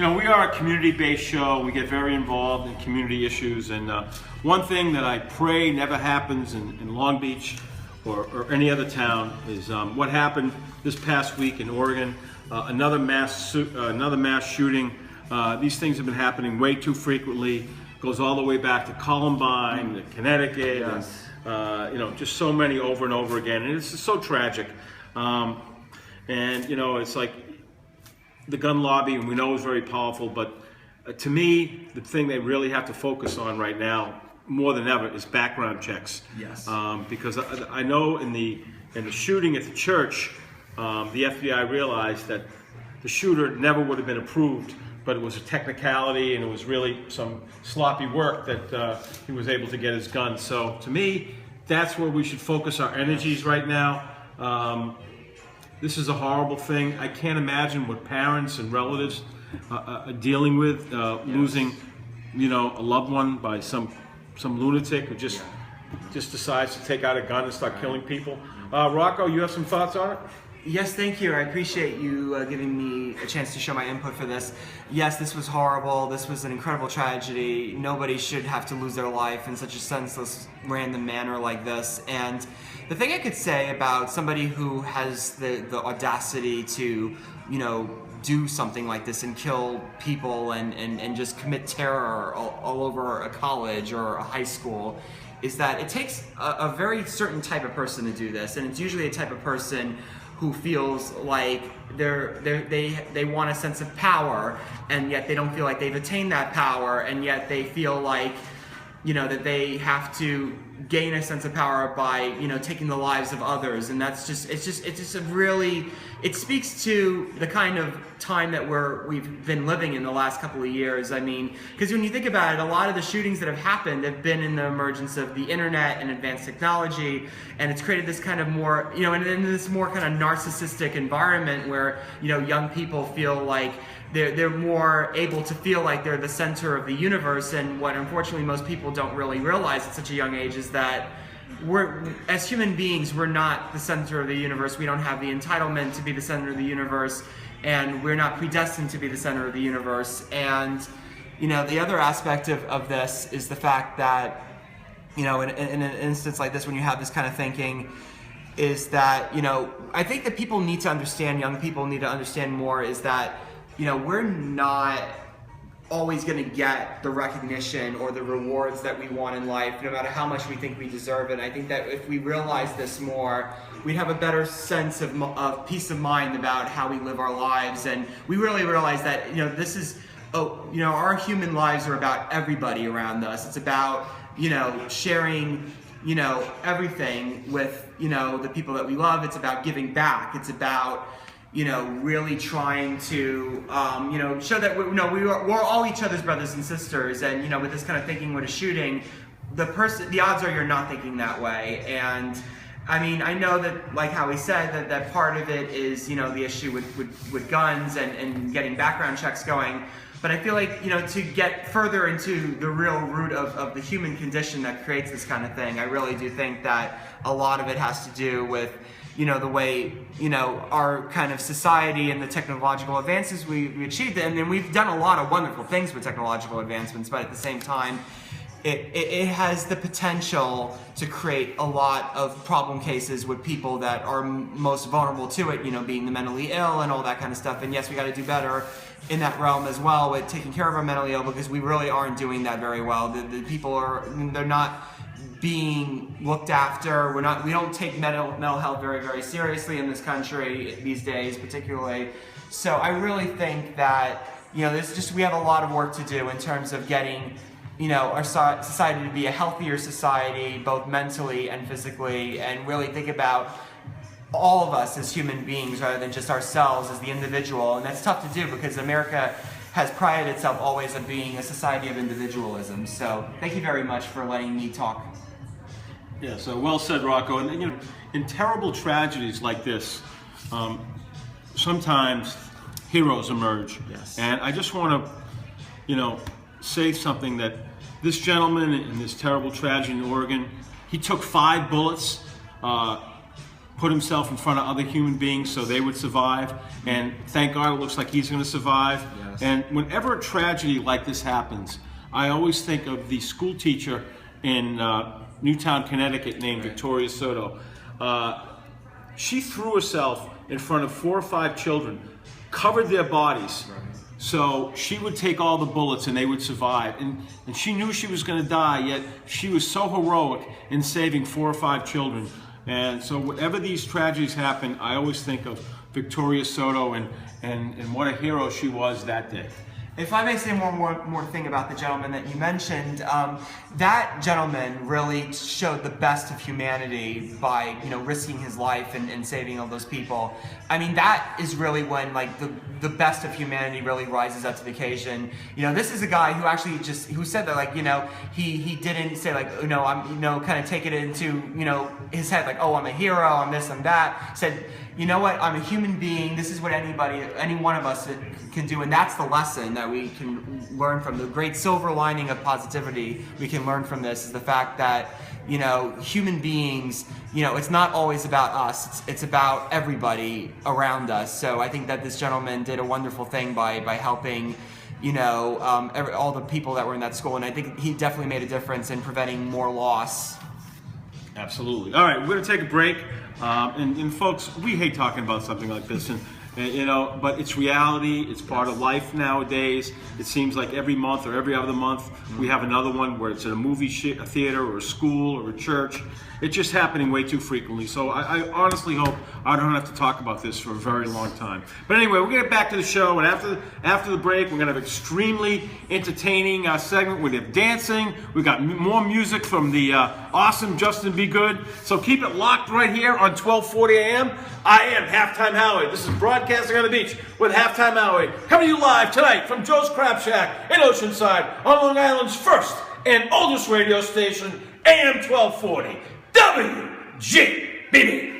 You know, we are a community-based show. We get very involved in community issues, and one thing that I pray never happens in Long Beach or any other town is what happened this past week in Oregon. Another mass shooting. These things have been happening way too frequently. Goes all the way back to Columbine, to Connecticut, Yes. and you know, just so many over and over again. And it's just so tragic. And you know, it's like the gun lobby, and we know is very powerful, but to me, the thing they really have to focus on right now, more than ever, is background checks. Yes. Because I know in the shooting at the church, the FBI realized that the shooter never would have been approved, but it was a technicality, and it was really some sloppy work that he was able to get his gun. So to me, that's where we should focus our energies right now. This is a horrible thing. I can't imagine what parents and relatives are dealing with, losing, you know, a loved one by some lunatic who just decides to take out a gun and start killing people. Rocco, you have some thoughts on it? Yes, thank you. I appreciate you giving me a chance to show my input for this. Yes, this was horrible. This was an incredible tragedy. Nobody should have to lose their life in such a senseless, random manner like this. And the thing I could say about somebody who has the audacity to, you know, do something like this and kill people and just commit terror all over a college or a high school is that it takes a very certain type of person to do this. And it's usually a type of person who feels like they want a sense of power, and yet they don't feel like they've attained that power, and yet they feel like, you know, that they have to gain a sense of power by, you know, taking the lives of others. And that's just, it's just a really, it speaks to the kind of time that we've been living in the last couple of years. I mean, because when you think about it, a lot of the shootings that have happened have been in the emergence of the internet and advanced technology, and it's created this kind of more, you know, and in this more kind of narcissistic environment where, you know, young people feel like they're more able to feel like they're the center of the universe. And what unfortunately most people don't really realize at such a young age is that as human beings, we're not the center of the universe. We don't have the entitlement to be the center of the universe, and we're not predestined to be the center of the universe. And, you know, the other aspect of this is the fact that, you know, in an instance like this, when you have this kind of thinking, is that, you know, I think that people need to understand, young people need to understand more, is that, you know, we're not always going to get the recognition or the rewards that we want in life, no matter how much we think we deserve it. And I think that if we realize this more, we'd have a better sense of peace of mind about how we live our lives. And we really realize that, you know, this is, you know, our human lives are about everybody around us. It's about, you know, sharing, you know, everything with, you know, the people that we love. It's about giving back. It's about, you know, really trying to, you know, show that we're all each other's brothers and sisters. And, you know, with this kind of thinking with a shooting, the odds are you're not thinking that way. And I mean, I know that, like Howie said, that part of it is, you know, the issue with guns and getting background checks going. But I feel like, you know, to get further into the real root of the human condition that creates this kind of thing, I really do think that a lot of it has to do with, you know, the way, you know, our kind of society and the technological advances we achieved. And then we've done a lot of wonderful things with technological advancements, but at the same time, it has the potential to create a lot of problem cases with people that are most vulnerable to it, you know, being the mentally ill and all that kind of stuff. And yes, we got to do better in that realm as well with taking care of our mentally ill, because we really aren't doing that very well. The people they're not being looked after. We don't take mental health very, very seriously in this country these days, particularly. So I really think that, you know, we have a lot of work to do in terms of getting, you know, our society to be a healthier society, both mentally and physically, and really think about all of us as human beings rather than just ourselves as the individual. And that's tough to do because America has prided itself always on being a society of individualism. So thank you very much for letting me talk. Yeah, so well said, Rocco. And you know, in terrible tragedies like this, sometimes heroes emerge. Yes. And I just want to, you know, say something that this gentleman in this terrible tragedy in Oregon, he took 5 bullets. put himself in front of other human beings so they would survive. And thank God it looks like he's going to survive. Yes. And whenever a tragedy like this happens, I always think of the school teacher in Newtown, Connecticut named Victoria Soto. She threw herself in front of 4 or 5 children, covered their bodies, so she would take all the bullets and they would survive. And she knew she was going to die, yet she was so heroic in saving 4 or 5 children. And so whenever these tragedies happen, I always think of Victoria Soto and what a hero she was that day. If I may say one more thing about the gentleman that you mentioned, that gentleman really showed the best of humanity by, risking his life and saving all those people. I mean, that is really when the best of humanity really rises up to the occasion. This is a guy who actually who said that he didn't say I'm kind of take it into his head oh, I'm a hero, I'm this, I'm that. Said, you know what, I'm a human being. This is what any one of us can do, and that's the lesson that we can learn from. The great silver lining of positivity we can learn from this is the fact that human beings, it's not always about us, it's about everybody around us. So I think that this gentleman did a wonderful thing by helping all the people that were in that school, and I think he definitely made a difference in preventing more loss. Absolutely. All right, we're going to take a break. And folks, we hate talking about something like this, but it's reality. It's part of life nowadays. It seems like every month or every other month we have another one where it's in a movie a theater or a school or a church. It's just happening way too frequently. So I honestly hope I don't have to talk about this for a very long time. But anyway, we're going to get back to the show, and after the break, we're going to have extremely entertaining segment. We're going to have dancing. We've got more music from the awesome Justin Be Good. So keep it locked right here on 1240 AM. I am Halftime Howie. This is Broadcasting on the Beach with Halftime Howie, coming to you live tonight from Joe's Crab Shack in Oceanside on Long Island's first and oldest radio station, AM 1240. WGBB.